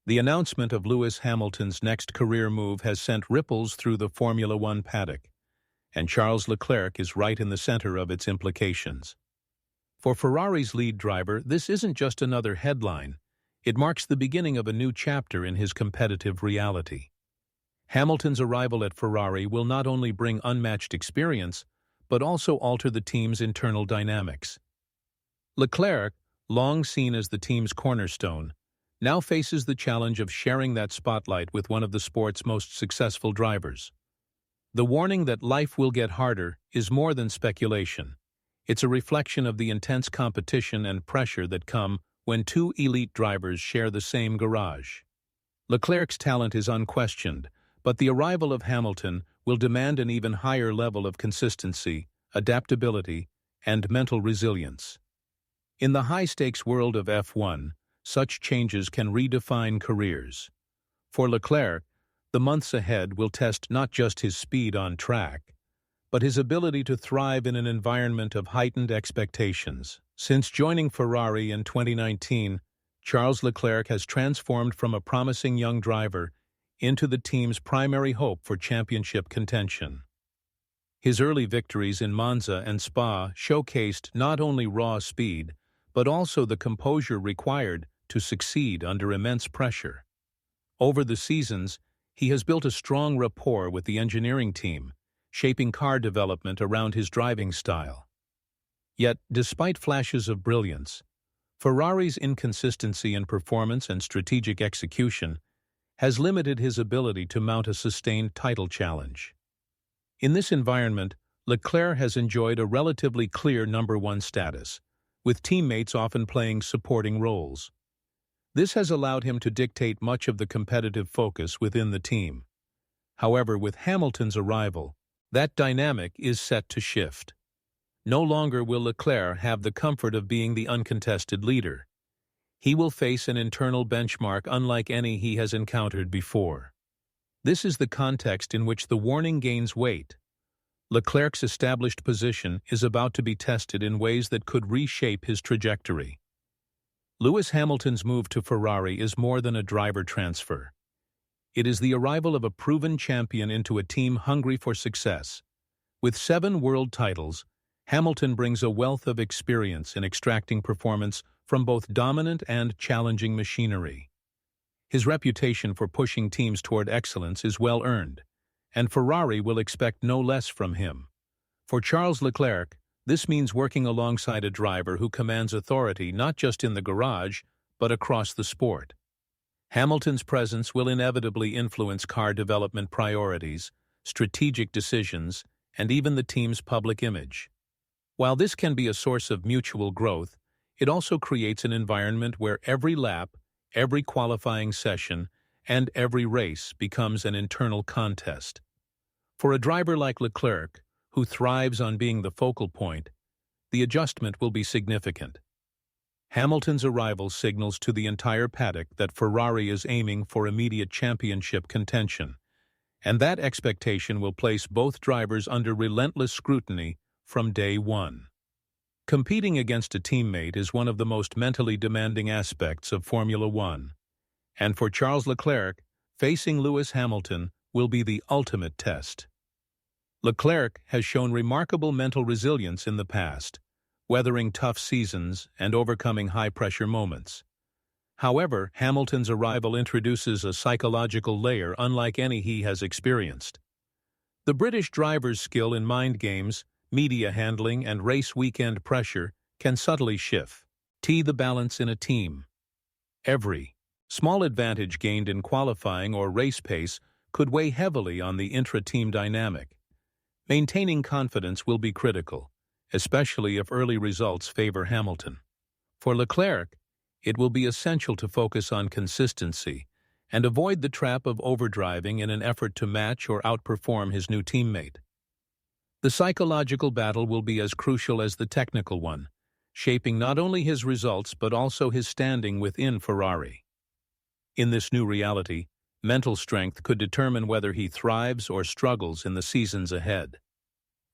The announcement of Lewis Hamilton's next career move has sent ripples through the Formula One paddock, and Charles Leclerc is right in the center of its implications. For Ferrari's lead driver, this isn't just another headline. It marks the beginning of a new chapter in his competitive reality. Hamilton's arrival at Ferrari will not only bring unmatched experience, but also alter the team's internal dynamics. Leclerc, long seen as the team's cornerstone, now faces the challenge of sharing that spotlight with one of the sport's most successful drivers. The warning that life will get harder is more than speculation. It's a reflection of the intense competition and pressure that come when two elite drivers share the same garage. Leclerc's talent is unquestioned, but the arrival of Hamilton will demand an even higher level of consistency, adaptability, and mental resilience. In the high-stakes world of F1, such changes can redefine careers. For Leclerc, the months ahead will test not just his speed on track, but his ability to thrive in an environment of heightened expectations. Since joining Ferrari in 2019, Charles Leclerc has transformed from a promising young driver into the team's primary hope for championship contention. His early victories in Monza and Spa showcased not only raw speed, but also the composure required to succeed under immense pressure. Over the seasons, he has built a strong rapport with the engineering team, shaping car development around his driving style. Yet, despite flashes of brilliance, Ferrari's inconsistency in performance and strategic execution has limited his ability to mount a sustained title challenge. In this environment, Leclerc has enjoyed a relatively clear number one status, with teammates often playing supporting roles. This has allowed him to dictate much of the competitive focus within the team. However, with Hamilton's arrival, that dynamic is set to shift. No longer will Leclerc have the comfort of being the uncontested leader. He will face an internal benchmark unlike any he has encountered before. This is the context in which the warning gains weight. Leclerc's established position is about to be tested in ways that could reshape his trajectory. Lewis Hamilton's move to Ferrari is more than a driver transfer. It is the arrival of a proven champion into a team hungry for success. With 7 world titles, Hamilton brings a wealth of experience in extracting performance from both dominant and challenging machinery. His reputation for pushing teams toward excellence is well earned, and Ferrari will expect no less from him. For Charles Leclerc, this means working alongside a driver who commands authority not just in the garage, but across the sport. Hamilton's presence will inevitably influence car development priorities, strategic decisions, and even the team's public image. While this can be a source of mutual growth, it also creates an environment where every lap, every qualifying session, and every race becomes an internal contest. For a driver like Leclerc, who thrives on being the focal point, the adjustment will be significant. Hamilton's arrival signals to the entire paddock that Ferrari is aiming for immediate championship contention, and that expectation will place both drivers under relentless scrutiny from day one. Competing against a teammate is one of the most mentally demanding aspects of Formula One, and for Charles Leclerc, facing Lewis Hamilton will be the ultimate test. Leclerc has shown remarkable mental resilience in the past, weathering tough seasons and overcoming high-pressure moments. However, Hamilton's arrival introduces a psychological layer unlike any he has experienced. The British driver's skill in mind games, media handling, and race weekend pressure can subtly shift the balance in a team. Every small advantage gained in qualifying or race pace could weigh heavily on the intra-team dynamic. Maintaining confidence will be critical, especially if early results favor Hamilton. For Leclerc, it will be essential to focus on consistency and avoid the trap of overdriving in an effort to match or outperform his new teammate. The psychological battle will be as crucial as the technical one, shaping not only his results but also his standing within Ferrari. In this new reality, mental strength could determine whether he thrives or struggles in the seasons ahead.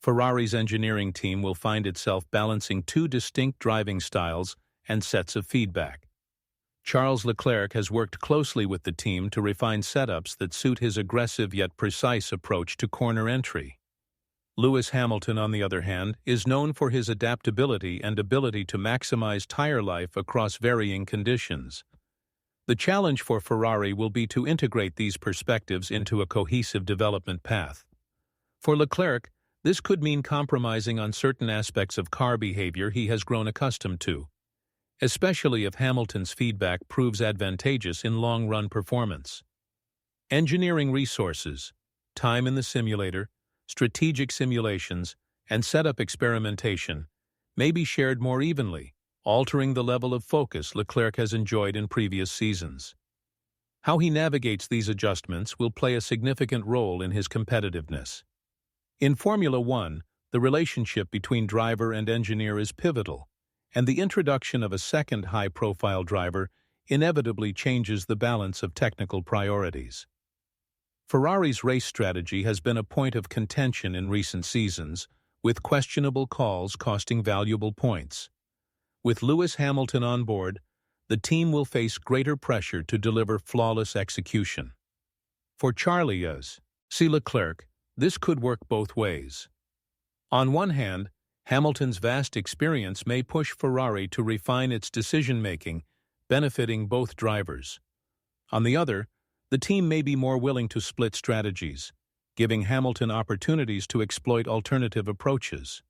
Ferrari's engineering team will find itself balancing 2 distinct driving styles and sets of feedback. Charles Leclerc has worked closely with the team to refine setups that suit his aggressive yet precise approach to corner entry. Lewis Hamilton, on the other hand, is known for his adaptability and ability to maximize tire life across varying conditions. The challenge for Ferrari will be to integrate these perspectives into a cohesive development path. For Leclerc, this could mean compromising on certain aspects of car behavior he has grown accustomed to, especially if Hamilton's feedback proves advantageous in long-run performance. Engineering resources, time in the simulator, strategic simulations, and setup experimentation may be shared more evenly, altering the level of focus Leclerc has enjoyed in previous seasons. How he navigates these adjustments will play a significant role in his competitiveness. In Formula One, the relationship between driver and engineer is pivotal, and the introduction of a second high-profile driver inevitably changes the balance of technical priorities. Ferrari's race strategy has been a point of contention in recent seasons, with questionable calls costing valuable points. With Lewis Hamilton on board, the team will face greater pressure to deliver flawless execution. For Charles Leclerc, this could work both ways. On one hand, Hamilton's vast experience may push Ferrari to refine its decision-making, benefiting both drivers. On the other, the team may be more willing to split strategies, giving Hamilton opportunities to exploit alternative approaches.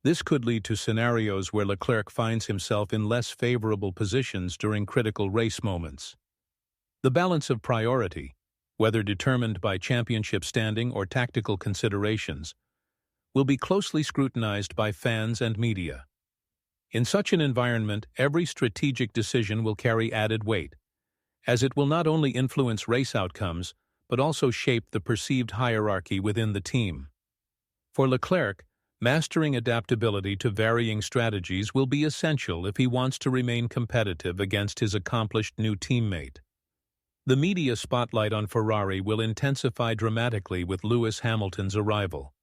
This could lead to scenarios where Leclerc finds himself in less favorable positions during critical race moments. The balance of priority, whether determined by championship standing or tactical considerations, will be closely scrutinized by fans and media. In such an environment, every strategic decision will carry added weight, as it will not only influence race outcomes, but also shape the perceived hierarchy within the team. For Leclerc, mastering adaptability to varying strategies will be essential if he wants to remain competitive against his accomplished new teammate. The media spotlight on Ferrari will intensify dramatically with Lewis Hamilton's arrival.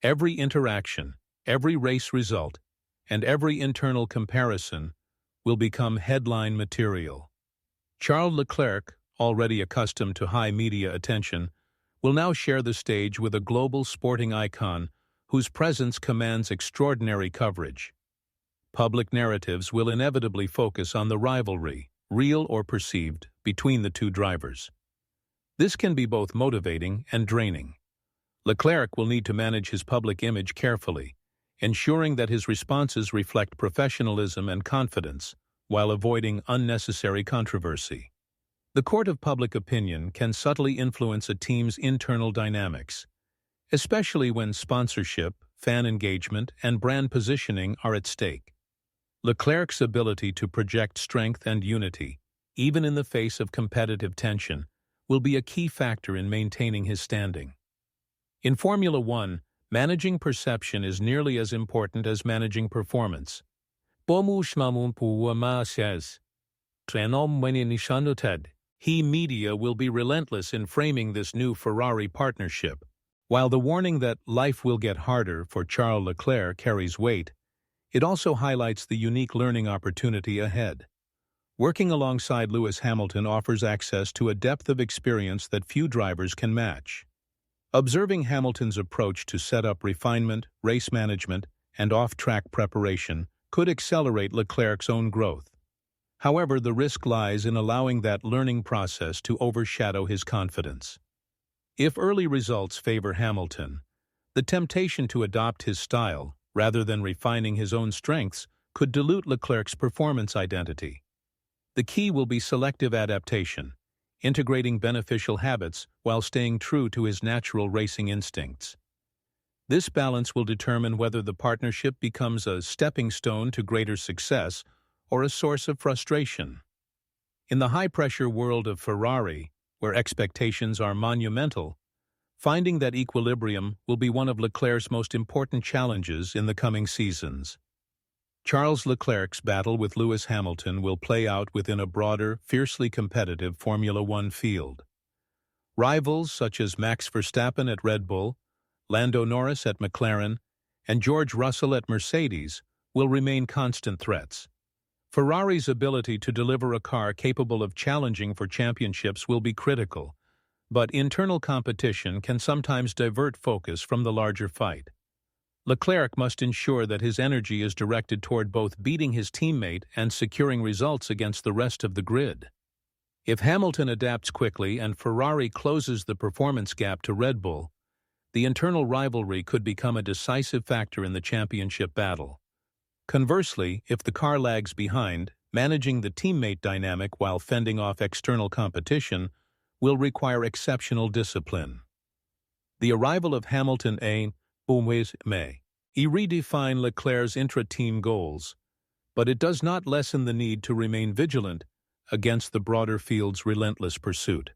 Every interaction, every race result, and every internal comparison will become headline material. Charles Leclerc, already accustomed to high media attention, will now share the stage with a global sporting icon whose presence commands extraordinary coverage. Public narratives will inevitably focus on the rivalry, real or perceived, between the two drivers. This can be both motivating and draining. Leclerc will need to manage his public image carefully, ensuring that his responses reflect professionalism and confidence, while avoiding unnecessary controversy. The court of public opinion can subtly influence a team's internal dynamics, especially when sponsorship, fan engagement, and brand positioning are at stake. Leclerc's ability to project strength and unity, even in the face of competitive tension, will be a key factor in maintaining his standing. In Formula One, managing perception is nearly as important as managing performance. He media will be relentless in framing this new Ferrari partnership. While the warning that life will get harder for Charles Leclerc carries weight, it also highlights the unique learning opportunity ahead. Working alongside Lewis Hamilton offers access to a depth of experience that few drivers can match. Observing Hamilton's approach to setup refinement, race management, and off-track preparation could accelerate Leclerc's own growth. However, the risk lies in allowing that learning process to overshadow his confidence. If early results favor Hamilton, the temptation to adopt his style, rather than refining his own strengths, could dilute Leclerc's performance identity. The key will be selective adaptation, integrating beneficial habits while staying true to his natural racing instincts. This balance will determine whether the partnership becomes a stepping stone to greater success or a source of frustration. In the high-pressure world of Ferrari, where expectations are monumental, finding that equilibrium will be one of Leclerc's most important challenges in the coming seasons. Charles Leclerc's battle with Lewis Hamilton will play out within a broader, fiercely competitive Formula One field. Rivals such as Max Verstappen at Red Bull, Lando Norris at McLaren, and George Russell at Mercedes will remain constant threats. Ferrari's ability to deliver a car capable of challenging for championships will be critical, but internal competition can sometimes divert focus from the larger fight. Leclerc must ensure that his energy is directed toward both beating his teammate and securing results against the rest of the grid. If Hamilton adapts quickly and Ferrari closes the performance gap to Red Bull, the internal rivalry could become a decisive factor in the championship battle. Conversely, if the car lags behind, managing the teammate dynamic while fending off external competition will require exceptional discipline. The arrival of Hamilton may redefine Leclerc's intra-team goals, but it does not lessen the need to remain vigilant against the broader field's relentless pursuit.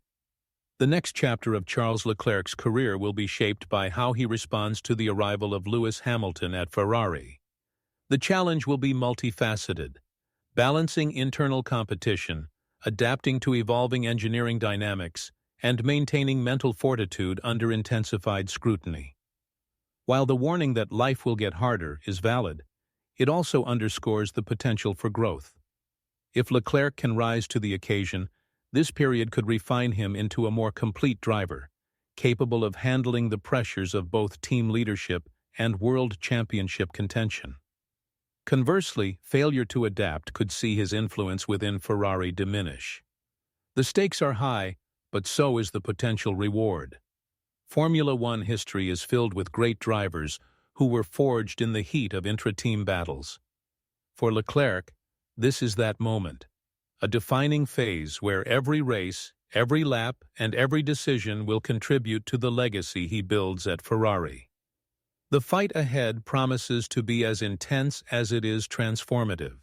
The next chapter of Charles Leclerc's career will be shaped by how he responds to the arrival of Lewis Hamilton at Ferrari. The challenge will be multifaceted, balancing internal competition, adapting to evolving engineering dynamics, and maintaining mental fortitude under intensified scrutiny. While the warning that life will get harder is valid, it also underscores the potential for growth. If Leclerc can rise to the occasion, this period could refine him into a more complete driver, capable of handling the pressures of both team leadership and world championship contention. Conversely, failure to adapt could see his influence within Ferrari diminish. The stakes are high, but so is the potential reward. Formula One history is filled with great drivers who were forged in the heat of intra-team battles. For Leclerc, this is that moment, a defining phase where every race, every lap, and every decision will contribute to the legacy he builds at Ferrari. The fight ahead promises to be as intense as it is transformative.